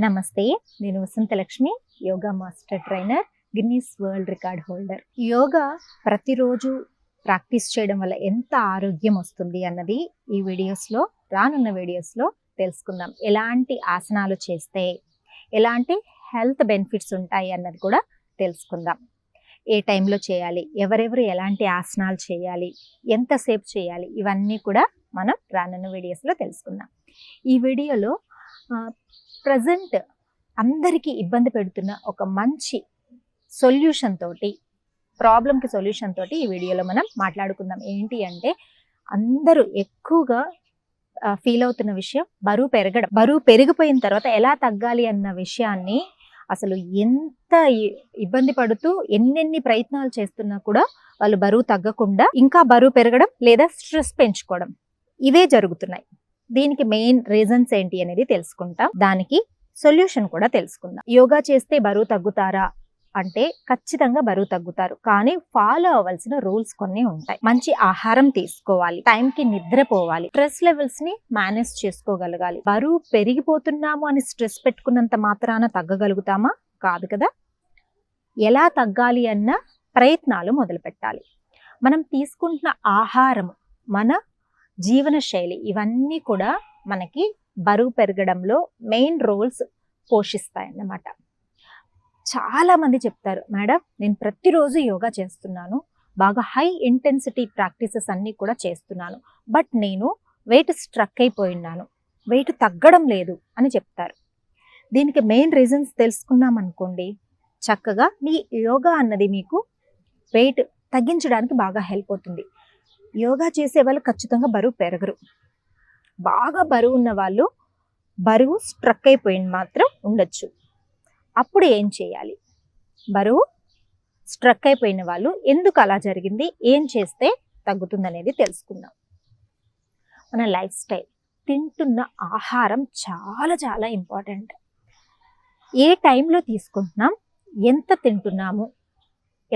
నమస్తే, నేను Vasanthalakshmi, yoga master trainer, Guinness world record holder. Yoga ప్రతిరోజు ప్రాక్టీస్ చేయడం వల్ల ఎంత ఆరోగ్యం వస్తుంది అన్నది ఈ వీడియోస్లో, రానున్న వీడియోస్లో తెలుసుకుందాం. ఎలాంటి ఆసనాలు చేస్తే ఎలాంటి హెల్త్ బెనిఫిట్స్ ఉంటాయి అన్నది కూడా తెలుసుకుందాం. ఏ టైంలో చేయాలి, ఎవరెవరు ఎలాంటి ఆసనాలు చేయాలి, ఎంతసేపు చేయాలి, ఇవన్నీ కూడా మనం రానున్న వీడియోస్లో తెలుసుకుందాం. ఈ వీడియోలో ప్రజెంట్ అందరికీ ఇబ్బంది పెడుతున్న ఒక మంచి సొల్యూషన్ తోటి, ప్రాబ్లంకి సొల్యూషన్ తోటి ఈ వీడియోలో మనం మాట్లాడుకుందాం. ఏంటి అంటే, అందరూ ఎక్కువగా ఫీల్ అవుతున్న విషయం బరువు పెరగడం. బరువు పెరిగిపోయిన తర్వాత ఎలా తగ్గాలి అన్న విషయాన్ని అసలు ఎంత ఇబ్బంది పడుతూ ఎన్నెన్ని ప్రయత్నాలు చేస్తున్నా కూడా వాళ్ళు బరువు తగ్గకుండా ఇంకా బరువు పెరగడం లేదా స్ట్రెస్ పెంచుకోవడం, ఇవే జరుగుతున్నాయి. దీనికి మెయిన్ రీజన్స్ ఏంటి అనేది తెలుసుకుంటాం. దానికి సొల్యూషన్ కూడా తెలుసుకుందాం. యోగా చేస్తే బరువు తగ్గుతారా అంటే ఖచ్చితంగా బరువు తగ్గుతారు, కానీ ఫాలో అవ్వాల్సిన రూల్స్ కొన్ని ఉంటాయి. మంచి ఆహారం తీసుకోవాలి, టైంకి నిద్రపోవాలి, స్ట్రెస్ లెవెల్స్ ని మేనేజ్ చేసుకోగలగాలి. బరువు పెరిగిపోతున్నాము అని స్ట్రెస్ పెట్టుకున్నంత మాత్రాన తగ్గగలుగుతామా? కాదు కదా. ఎలా తగ్గాలి అన్న ప్రయత్నాలు మొదలు పెట్టాలి. మనం తీసుకుంటున్న ఆహారం, మన జీవన శైలి, ఇవన్నీ కూడా మనకి బరువు పెరగడంలో మెయిన్ రోల్స్ పోషిస్తాయన్నమాట. చాలా మంది చెప్తారు, మేడం నేను ప్రతిరోజు యోగా చేస్తున్నాను, బాగా హై ఇంటెన్సిటీ ప్రాక్టీసెస్ అన్నీ కూడా చేస్తున్నాను, బట్ నేను వెయిట్ స్ట్రక్ అయిపోయినాను, వెయిట్ తగ్గడం లేదు అని చెప్తారు. దీనికి మెయిన్ రీజన్స్ తెలుసుకున్నాం అనుకోండి, చక్కగా మీ యోగా అన్నది మీకు వెయిట్ తగ్గించడానికి బాగా హెల్ప్ అవుతుంది. యోగా చేసే వాళ్ళు ఖచ్చితంగా బరువు పెరగరు. బాగా బరువు ఉన్న వాళ్ళు బరువు స్ట్రక్ అయిపోయింది మాత్రం ఉండొచ్చు. అప్పుడు ఏం చేయాలి? బరువు స్ట్రక్ అయిపోయిన వాళ్ళు ఎందుకు అలా జరిగింది, ఏం చేస్తే తగ్గుతుంది అనేది తెలుసుకుందాం. మన లైఫ్ స్టైల్, తింటున్న ఆహారం చాలా చాలా ఇంపార్టెంట్. ఏ టైంలో తీసుకుంటున్నాం, ఎంత తింటున్నాము,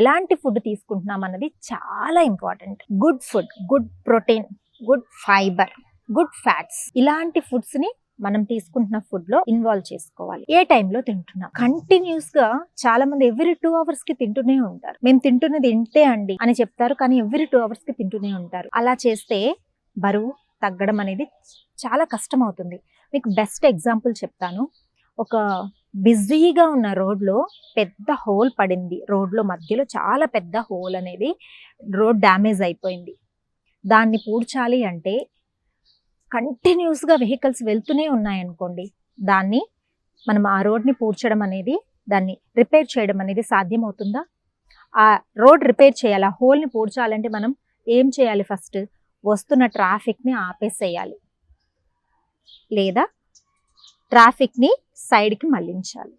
ఎలాంటి ఫుడ్ తీసుకుంటున్నాం అన్నది చాలా important. Good food, good protein, good fibre, good fats, ఇలాంటి ఫుడ్స్ ని మనం తీసుకుంటున్న ఫుడ్ లో ఇన్వాల్వ్ చేసుకోవాలి. ఏ టైంలో తింటున్నాం? కంటిన్యూస్ గా చాలా మంది ఎవ్రీ 2 hours కి తింటూనే ఉంటారు. మేము తింటున్నది ఇంతే అండి అని చెప్తారు, కానీ ఎవ్రీ 2 hours కి తింటూనే ఉంటారు. అలా చేస్తే బరువు తగ్గడం అనేది చాలా కష్టం అవుతుంది. మీకు బెస్ట్ ఎగ్జాంపుల్ చెప్తాను. ఒక బిజీగా ఉన్న రోడ్లో పెద్ద హోల్ పడింది. రోడ్లో మధ్యలో చాలా పెద్ద హోల్ అనేది, రోడ్ డ్యామేజ్ అయిపోయింది. దాన్ని పూడ్చాలి అంటే కంటిన్యూస్గా వెహికల్స్ వెళ్తూనే ఉన్నాయనుకోండి, దాన్ని మనం ఆ రోడ్ని పూడ్చడం అనేది, దాన్ని రిపేర్ చేయడం అనేది సాధ్యమవుతుందా? ఆ రోడ్ రిపేర్ చేయాలి, ఆ హోల్ని పూడ్చాలంటే మనం ఏం చేయాలి? ఫస్ట్ వస్తున్న ట్రాఫిక్ని ఆపేసేయాలి, లేదా ట్రాఫిక్ని సైడ్కి మళ్లించాలి.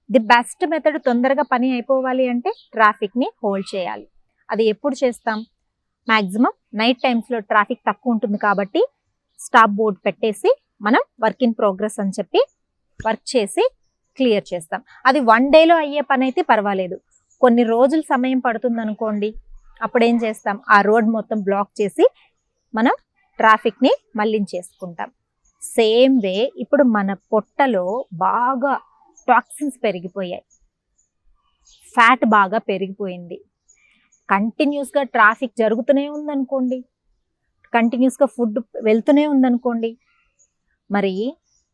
ది బెస్ట్ మెథడ్, తొందరగా పని అయిపోవాలి అంటే ట్రాఫిక్ని హోల్డ్ చేయాలి. అది ఎప్పుడు చేస్తాం? మ్యాక్సిమం నైట్ టైమ్స్లో ట్రాఫిక్ తక్కువ ఉంటుంది కాబట్టి స్టాప్ బోర్డ్ పెట్టేసి మనం వర్క్ ఇన్ ప్రోగ్రెస్ అని చెప్పి వర్క్ చేసి క్లియర్ చేస్తాం. అది 1 dayలో అయ్యే పని అయితే పర్వాలేదు. కొన్ని రోజులు సమయం పడుతుంది అనుకోండి, అప్పుడు ఏం చేస్తాం? ఆ రోడ్ మొత్తం బ్లాక్ చేసి మనం ట్రాఫిక్ని మళ్లించేసుకుంటాం. సేమ్ వే ఇప్పుడు మన పొట్టలో బాగా టాక్సిన్స్ పెరిగిపోయాయి, ఫ్యాట్ బాగా పెరిగిపోయింది. కంటిన్యూస్గా ట్రాఫిక్ జరుగుతూనే ఉందనుకోండి, కంటిన్యూస్గా ఫుడ్ వెళ్తూనే ఉందనుకోండి, మరి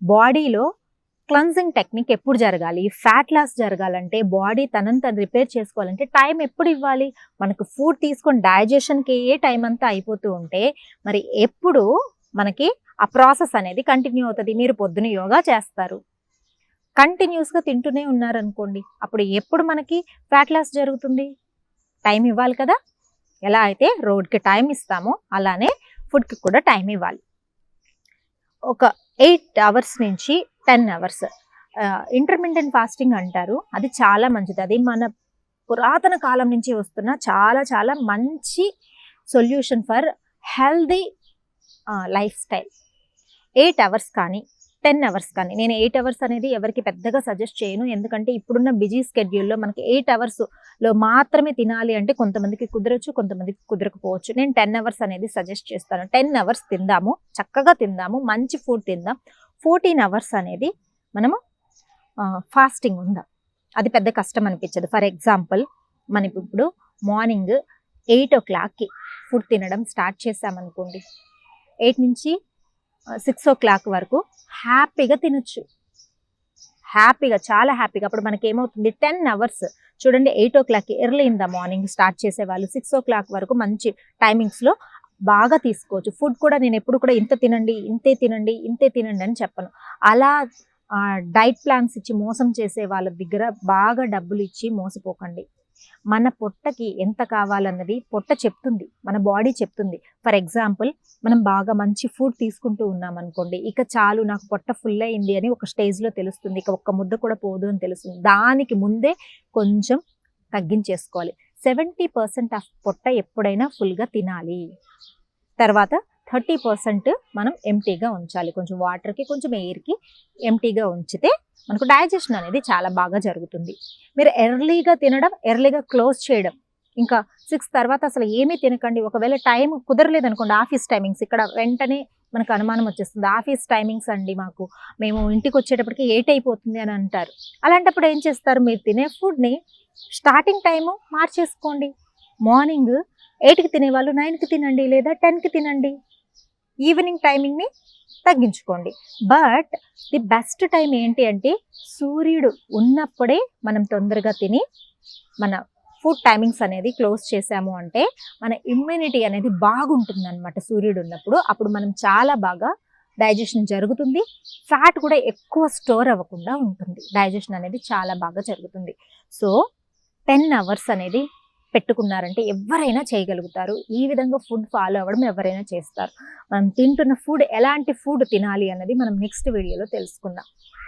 బాడీలో క్లెన్జింగ్ టెక్నిక్ ఎప్పుడు జరగాలి? ఫ్యాట్ లాస్ జరగాలంటే, బాడీ తనని తను రిపేర్ చేసుకోవాలంటే టైం ఎప్పుడు ఇవ్వాలి? మనకు ఫుడ్ తీసుకొని డైజెషన్కి ఏ టైం అంతా అయిపోతూ ఉంటే మరి ఎప్పుడు మనకి ఆ ప్రాసెస్ అనేది కంటిన్యూ అవుతుంది. మీరు పొద్దున యోగా చేస్తారు, కంటిన్యూస్గా తింటూనే ఉన్నారనుకోండి, అప్పుడు ఎప్పుడు మనకి ఫ్యాట్ లాస్ జరుగుతుంది? టైం ఇవ్వాలి కదా. ఎలా అయితే రోడ్కి టైం ఇస్తామో అలానే ఫుడ్కి కూడా టైం ఇవ్వాలి. ఒక 8 hours నుంచి 10 hours ఇంటర్మిటెంట్ ఫాస్టింగ్ అంటారు. అది చాలా మంచిది. అది మన పురాతన కాలం నుంచి వస్తున్న చాలా చాలా మంచి solution for healthy life style. 8 hours కానీ 10 hours కానీ, నేను 8 hours అనేది ఎవరికి పెద్దగా సజెస్ట్ చేయను, ఎందుకంటే ఇప్పుడున్న బిజీ స్కెడ్యూల్లో మనకి 8 hours మాత్రమే తినాలి అంటే కొంతమందికి కుదరచ్చు, కొంతమందికి కుదరకపోవచ్చు. నేను 10 hours అనేది సజెస్ట్ చేస్తాను. 10 hours తిందాము, చక్కగా తిందాము, మంచి ఫుడ్ తిందాం. 14 hours అనేది మనము ఫాస్టింగ్ ఉందా, అది పెద్ద కష్టం అనిపించదు. ఫర్ ఎగ్జాంపుల్ మనం ఇప్పుడు మార్నింగ్ 8 o'clockకి ఫుడ్ తినడం స్టార్ట్ చేసామనుకోండి, 8 నుంచి 6 o'clock వరకు హ్యాపీగా తినొచ్చు, హ్యాపీగా, చాలా హ్యాపీగా. అప్పుడు మనకి ఏమవుతుంది, 10 hours చూడండి. 8 o'clockకి early in the morning start చేసేవాళ్ళు 6 o'clock వరకు మంచి టైమింగ్స్లో బాగా తీసుకోవచ్చు. ఫుడ్ కూడా నేను ఎప్పుడు కూడా ఇంత తినండి, ఇంతే తినండి, ఇంతే తినండి అని చెప్పను. అలా డైట్ ప్లాన్స్ ఇచ్చి మోసం చేసే వాళ్ళ దగ్గర బాగా డబ్బులు ఇచ్చి మోసపోకండి. మన పొట్టకి ఎంత కావాలన్నది పొట్ట చెప్తుంది, మన బాడీ చెప్తుంది. ఫర్ ఎగ్జాంపుల్ మనం బాగా మంచి ఫుడ్ తీసుకుంటూ ఉన్నాం అనుకోండి, ఇక చాలు నాకు పొట్ట ఫుల్ అయింది అని ఒక స్టేజ్లో తెలుస్తుంది, ఇక ఒక్క ముద్ద కూడా పోదు అని తెలుస్తుంది. దానికి ముందే కొంచెం తగ్గించేసుకోవాలి. 70% ఆఫ్ పొట్ట ఎప్పుడైనా ఫుల్గా తినాలి. తర్వాత 30% మనం ఎంటీగా ఉంచాలి. కొంచెం వాటర్కి, కొంచెం ఎయిర్కి ఎంటీగా ఉంచితే మనకు డైజెషన్ అనేది చాలా బాగా జరుగుతుంది. మీరు ఎర్లీగా తినడం, ఎర్లీగా క్లోజ్ చేయడం, ఇంకా 6 తర్వాత అసలు ఏమీ తినకండి. ఒకవేళ టైం కుదరలేదు అనుకోండి, ఆఫీస్ టైమింగ్స్, ఇక్కడ వెంటనే మనకు అనుమానం వచ్చేస్తుంది, ఆఫీస్ టైమింగ్స్ అండి మాకు, మేము ఇంటికి వచ్చేటప్పటికి 8 అయిపోతుంది అని అంటారు. అలాంటప్పుడు ఏం చేస్తారు, మీరు తినే ఫుడ్ని స్టార్టింగ్ టైము మార్చేసుకోండి. మార్నింగ్ 8కి తినేవాళ్ళు 9కి తినండి, లేదా 10కి తినండి. ఈవినింగ్ టైమింగ్ని తగ్గించుకోండి. బట్ ది బెస్ట్ టైం ఏంటి అంటే, సూర్యుడు ఉన్నప్పుడే మనం తొందరగా తిని మన ఫుడ్ టైమింగ్స్ అనేది క్లోజ్ చేసాము అంటే మన ఇమ్యూనిటీ అనేది బాగుంటుంది అనమాట. సూర్యుడు ఉన్నప్పుడు అప్పుడు మనం చాలా బాగా డైజెషన్ జరుగుతుంది. ఫ్యాట్ కూడా ఎక్కువ స్టోర్ అవ్వకుండా ఉంటుంది. డైజెషన్ అనేది చాలా బాగా జరుగుతుంది. సో 10 hours అనేది పెట్టుకున్నారంటే ఎవరైనా చేయగలుగుతారు. ఈ విధంగా ఫుడ్ ఫాలో అవ్వడం ఎవరైనా చేస్తారు. మనం తింటున్న ఫుడ్, ఎలాంటి ఫుడ్ తినాలి అన్నది మనం నెక్స్ట్ వీడియోలో తెలుసుకుందాం.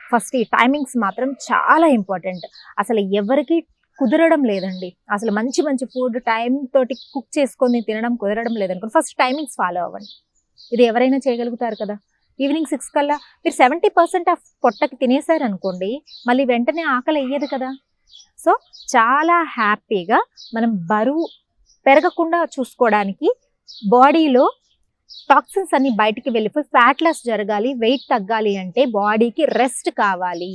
ఫస్ట్ ఈ టైమింగ్స్ మాత్రం చాలా ఇంపార్టెంట్. అసలు ఎవరికి కుదరడం లేదండి, అసలు మంచి మంచి ఫుడ్ టైం తోటి కుక్ చేసుకొని తినడం కుదరడం లేదనుకోండి, ఫస్ట్ టైమింగ్స్ ఫాలో అవ్వండి. ఇది ఎవరైనా చేయగలుగుతారు కదా. ఈవినింగ్ 6 కల్లా మీరు 70% ఆఫ్ పొట్టకి తినేసారు అనుకోండి, మళ్ళీ వెంటనే ఆకలి అయ్యేది కదా. సో చాలా హ్యాపీగా మనం బరువు పెరగకుండా చూసుకోవడానికి, బాడీలో టాక్సిన్స్ అన్ని బయటికి వెళ్ళిపోయి ఫ్యాట్ లాస్ జరగాలి, వెయిట్ తగ్గాలి అంటే బాడీకి రెస్ట్ కావాలి.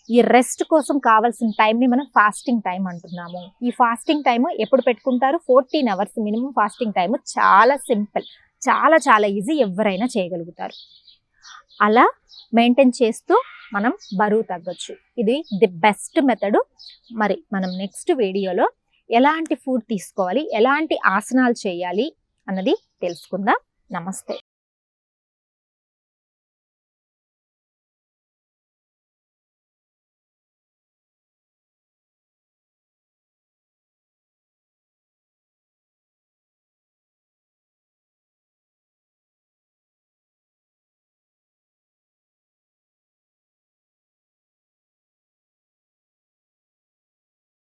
ఈ రెస్ట్ కోసం కావాల్సిన టైంని మనం ఫాస్టింగ్ టైం అంటున్నాము. ఈ ఫాస్టింగ్ టైము ఎప్పుడు పెట్టుకుంటారు, 14 hours మినిమం ఫాస్టింగ్ టైము. చాలా సింపుల్, చాలా చాలా ఈజీ, ఎవరైనా చేయగలుగుతారు. అలా మెయింటైన్ చేస్తూ మనం బరువు తగ్గొచ్చు. ఇది ది బెస్ట్ మెథడ్. మరి మనం నెక్స్ట్ వీడియోలో ఎలాంటి ఫుడ్ తీసుకోవాలి, ఎలాంటి ఆసనాలు చేయాలి అన్నది తెలుసుకుందాం. నమస్తే.